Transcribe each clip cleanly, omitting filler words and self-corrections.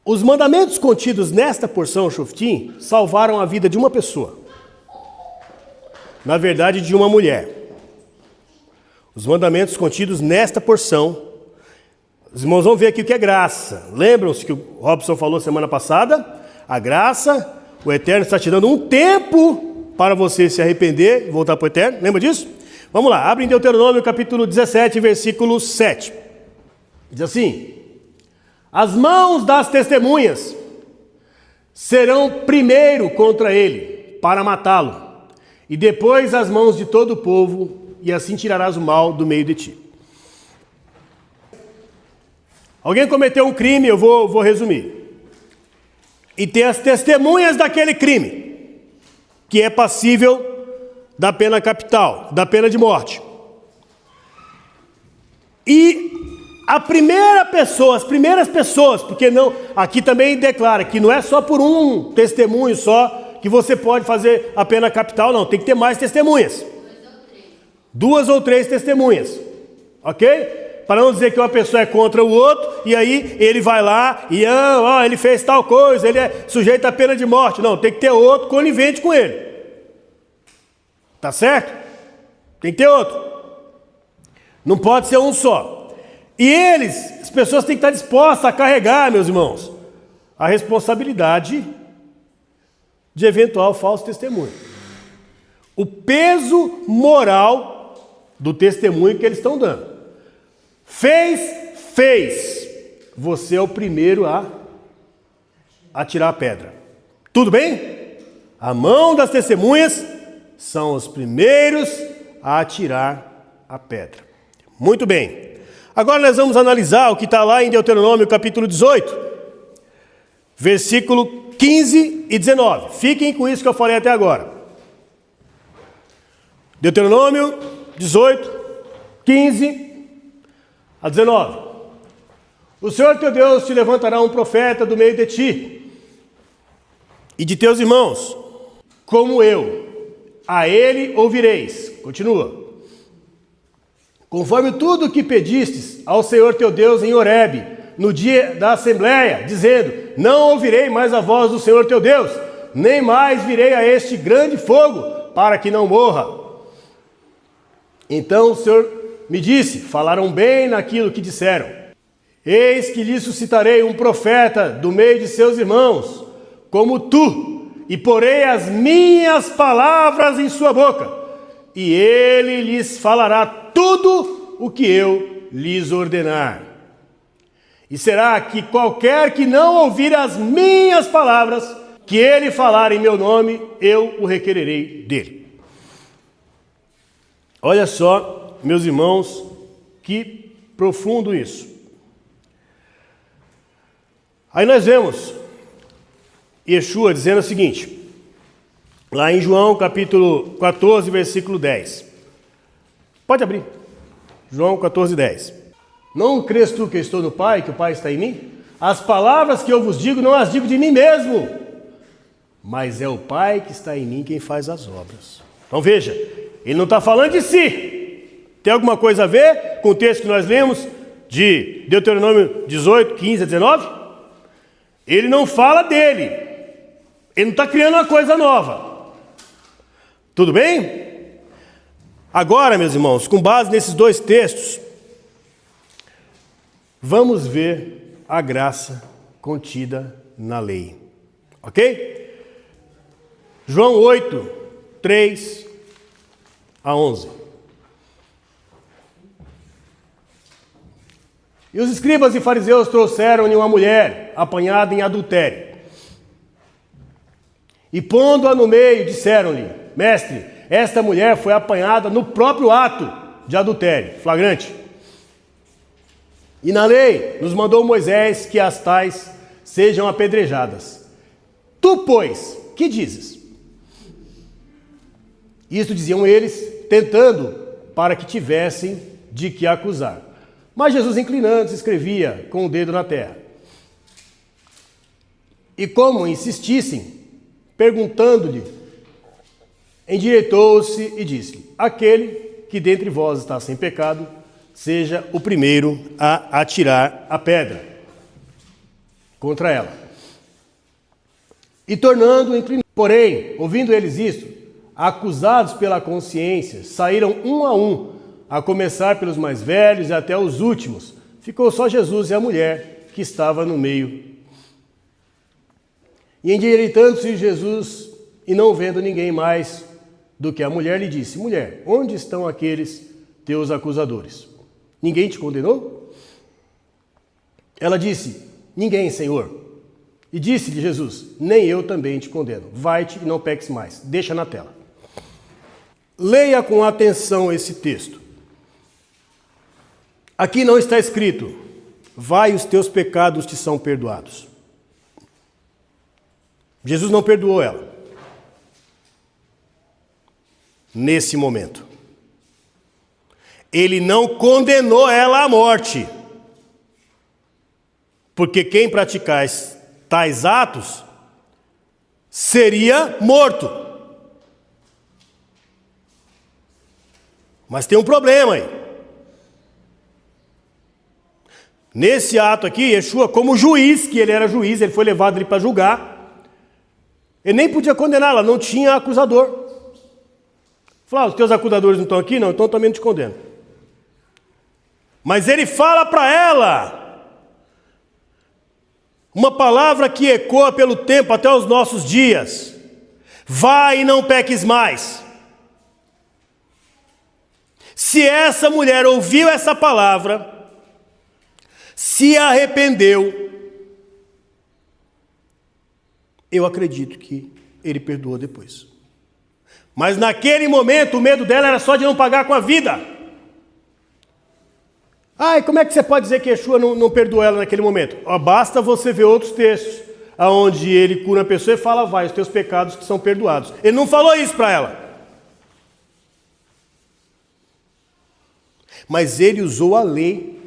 Os mandamentos contidos nesta porção, Shoftim, salvaram a vida de uma pessoa. Na verdade, de uma mulher. Os mandamentos contidos nesta porção, os irmãos vão ver aqui o que é graça. Lembram-se que o Robson falou semana passada? A graça, o Eterno está te dando um tempo para você se arrepender e voltar para o Eterno. Lembra disso? Vamos lá, abre em Deuteronômio capítulo 17, versículo 7. Diz assim: as mãos das testemunhas serão primeiro contra ele, para matá-lo, e depois as mãos de todo o povo, e assim tirarás o mal do meio de ti. Alguém cometeu um crime, eu vou resumir. E tem as testemunhas daquele crime, que é passível da pena capital, da pena de morte. E a primeira pessoa, as primeiras pessoas, porque não, aqui também declara que não é só por um testemunho só que você pode fazer a pena capital, não, tem que ter mais testemunhas. 2 ou 3 testemunhas, ok? Para não dizer que uma pessoa é contra o outro, e aí ele vai lá e ele fez tal coisa, ele é sujeito à pena de morte. Não, tem que ter outro conivente com ele. Tá certo? Tem que ter outro. Não pode ser um só. E as pessoas têm que estar dispostas a carregar, meus irmãos, a responsabilidade de eventual falso testemunho. O peso moral do testemunho que eles estão dando. Fez. Você é o primeiro a tirar a pedra. Tudo bem? A mão das testemunhas são os primeiros a atirar a pedra. Muito bem. Agora nós vamos analisar o que está lá em Deuteronômio capítulo 18, versículo 15 e 19. Fiquem com isso que eu falei até agora. Deuteronômio 18, 15 a 19. O Senhor teu Deus te levantará um profeta do meio de ti e de teus irmãos, como eu. A ele ouvireis. Continua. Conforme tudo o que pedistes ao Senhor teu Deus em Horebe, no dia da assembleia, dizendo: não ouvirei mais a voz do Senhor teu Deus, nem mais virei a este grande fogo, para que não morra. Então o Senhor me disse: falaram bem naquilo que disseram. Eis que lhe suscitarei um profeta do meio de seus irmãos, como tu, e porei as minhas palavras em sua boca, e ele lhes falará tudo o que eu lhes ordenar. E será que qualquer que não ouvir as minhas palavras, que ele falar em meu nome, eu o requererei dele. Olha só, meus irmãos, que profundo isso. Aí nós vemos Yeshua dizendo o seguinte, lá em João capítulo 14, versículo 10. Pode abrir. João 14, 10. Não crês tu que eu estou no Pai, que o Pai está em mim? As palavras que eu vos digo, não as digo de mim mesmo, mas é o Pai que está em mim quem faz as obras. Então veja, ele não está falando de si. Tem alguma coisa a ver com o texto que nós lemos de Deuteronômio 18, 15 a 19? Ele não fala dele. Ele não está criando uma coisa nova. Tudo bem? Agora, meus irmãos, com base nesses 2 textos, vamos ver a graça contida na lei. Ok? João 8, 3 a 11. E os escribas e fariseus trouxeram-lhe uma mulher apanhada em adultério. E pondo-a no meio, disseram-lhe: mestre, esta mulher foi apanhada no próprio ato de adultério, flagrante. E na lei nos mandou Moisés que as tais sejam apedrejadas. Tu, pois, que dizes? Isto diziam eles, tentando para que tivessem de que acusar. Mas Jesus, inclinando-se, escrevia com o dedo na terra. E como insistissem, perguntando-lhe, endireitou-se e disse: aquele que dentre vós está sem pecado, seja o primeiro a atirar a pedra. contra ela. E tornando inclinado. Porém, ouvindo eles isto, acusados pela consciência, saíram um, a começar pelos mais velhos e até os últimos. Ficou só Jesus e a mulher que estava no meio. E endireitando-se Jesus, e não vendo ninguém mais do que a mulher, lhe disse: mulher, onde estão aqueles teus acusadores? Ninguém te condenou? Ela disse: ninguém, Senhor. E disse-lhe Jesus: nem eu também te condeno. Vai-te e não peques mais. Deixa na tela. Leia com atenção esse texto. Aqui não está escrito: vai, os teus pecados te são perdoados. Jesus não perdoou ela nesse momento. Ele não condenou ela à morte. Porque quem praticar tais atos seria morto. Mas tem um problema aí. Nesse ato aqui, Yeshua, como juiz, que ele era juiz, ele foi levado ali para julgar, ele nem podia condená-la, não tinha acusador. Falou: os teus acusadores não estão aqui? Não, então também não te condeno. Mas ele fala para ela uma palavra que ecoa pelo tempo até os nossos dias: vai e não peques mais. Se essa mulher ouviu essa palavra, se arrependeu, eu acredito que ele perdoou depois. Mas naquele momento o medo dela era só de não pagar com a vida. E como é que você pode dizer que Yeshua não perdoou ela naquele momento? Basta você ver outros textos, onde ele cura a pessoa e fala: vai, os teus pecados que são perdoados. Ele não falou isso para ela. Mas ele usou a lei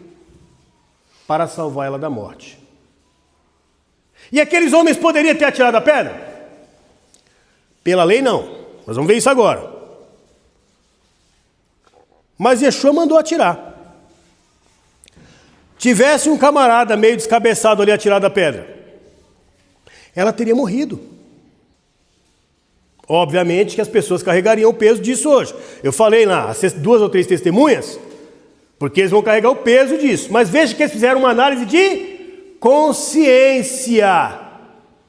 para salvar ela da morte. E aqueles homens poderiam ter atirado a pedra? Pela lei não. Nós vamos ver isso agora. Mas Yeshua mandou atirar. Tivesse um camarada meio descabeçado ali atirado a pedra, ela teria morrido. Obviamente que as pessoas carregariam o peso disso hoje. Eu falei lá, 2 ou 3 testemunhas, porque eles vão carregar o peso disso. Mas veja que eles fizeram uma análise de consciência.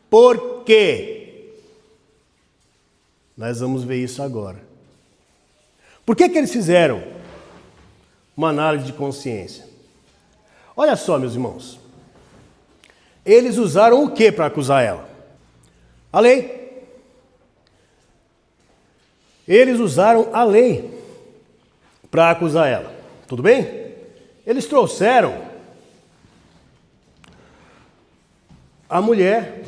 Por quê? Nós vamos ver isso agora. Por que eles fizeram uma análise de consciência? Olha só, meus irmãos. Eles usaram o que para acusar ela? A lei. Eles usaram a lei para acusar ela. Tudo bem? Eles trouxeram a mulher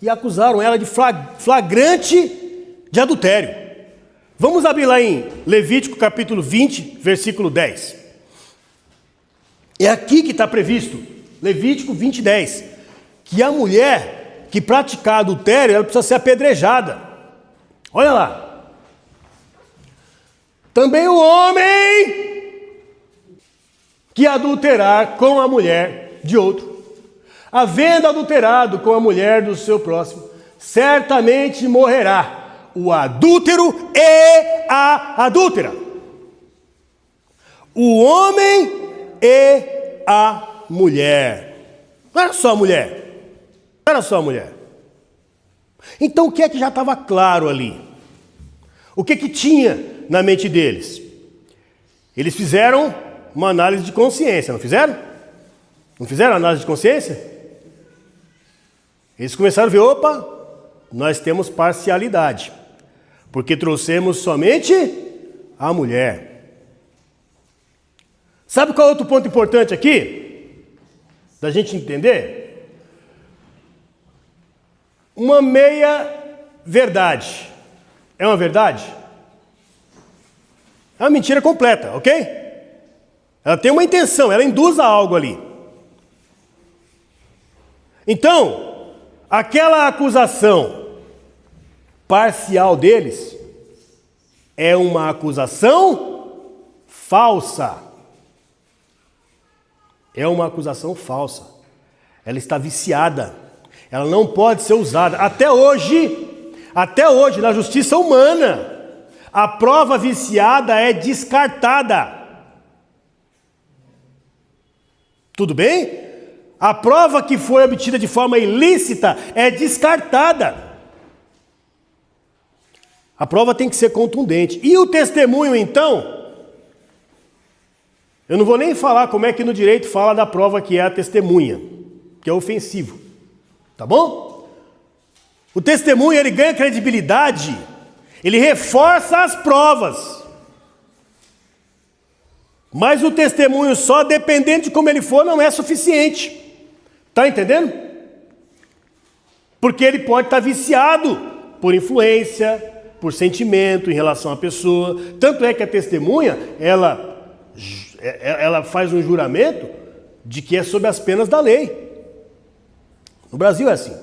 e acusaram ela de flagrante de adultério. Vamos abrir lá em Levítico capítulo 20, versículo 10. É aqui que está previsto, Levítico 20, 10, que a mulher que praticar adultério, ela precisa ser apedrejada. Olha lá. Também o homem que adulterar com a mulher de outro, havendo adulterado com a mulher do seu próximo, certamente morrerá o adúltero e a adúltera, o homem e a mulher. Não era só a mulher. Não era só a mulher. Então o que é que já estava claro ali? O que tinha na mente deles? Eles fizeram uma análise de consciência, não fizeram? Não fizeram análise de consciência? Eles começaram a ver: opa, nós temos parcialidade, porque trouxemos somente a mulher. Sabe qual é outro ponto importante aqui? Da gente entender? Uma meia verdade. É uma verdade? É uma mentira completa, ok? Ela tem uma intenção, ela induz a algo ali. Então, aquela acusação parcial deles é uma acusação falsa. É uma acusação falsa. ela está viciada. Ela não pode ser usada. Até hoje, na justiça humana, a prova viciada é descartada. Tudo bem? A prova que foi obtida de forma ilícita é descartada. A prova tem que ser contundente. E o testemunho, então? Eu não vou nem falar como é que no direito fala da prova que é a testemunha, que é ofensivo. Tá bom? O testemunho, ele ganha credibilidade, ele reforça as provas. Mas o testemunho só, dependendo de como ele for, não é suficiente. Está entendendo? Porque ele pode estar viciado por influência, por sentimento em relação à pessoa. Tanto é que a testemunha, ela faz um juramento de que é sob as penas da lei. No Brasil é assim.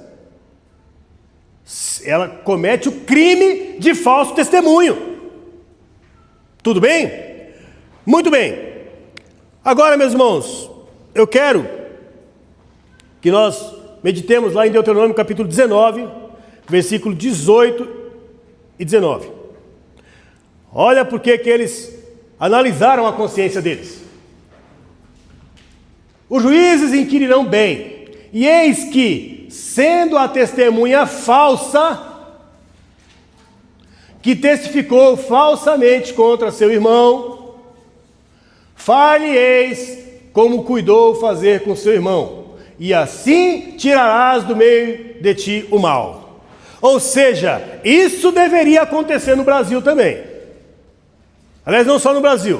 Ela comete o crime de falso testemunho. Tudo bem? Muito bem. Agora, meus irmãos, eu quero que nós meditemos lá em Deuteronômio capítulo 19, versículo 18 e 19. Olha porque que eles analisaram a consciência deles. Os juízes inquirirão bem, e eis que, sendo a testemunha falsa, que testificou falsamente contra seu irmão, far-lhe-eis como cuidou fazer com seu irmão, e assim tirarás do meio de ti o mal. Ou seja, isso deveria acontecer no Brasil também. Aliás, não só no Brasil.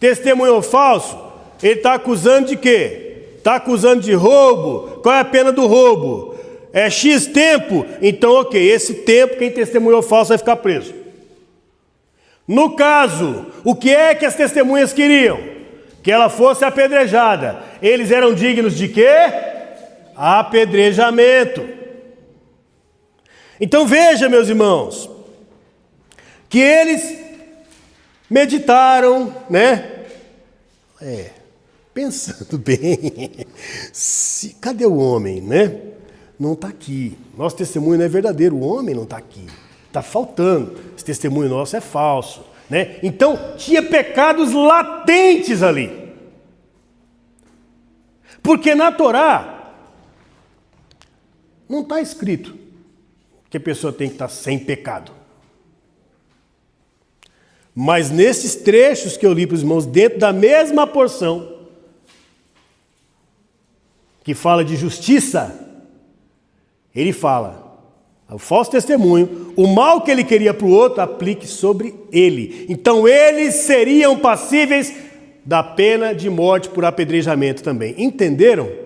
Testemunho falso, ele está acusando de quê? Está acusando de roubo. Qual é a pena do roubo? É X tempo. Então, ok, esse tempo quem testemunhou falso vai ficar preso. No caso, o que é que as testemunhas queriam? Que ela fosse apedrejada. Eles eram dignos de quê? Apedrejamento. Então veja, meus irmãos, que eles meditaram, né? Pensando bem, cadê o homem, né? Não está aqui. Nosso testemunho não é verdadeiro, o homem não está aqui. Está faltando. Esse testemunho nosso é falso, né? Então, tinha pecados latentes ali. Porque na Torá não está escrito que a pessoa tem que estar sem pecado. Mas nesses trechos que eu li para os irmãos, dentro da mesma porção, que fala de justiça, ele fala, o falso testemunho, o mal que ele queria para o outro, aplique sobre ele. Então eles seriam passíveis da pena de morte por apedrejamento também. Entenderam?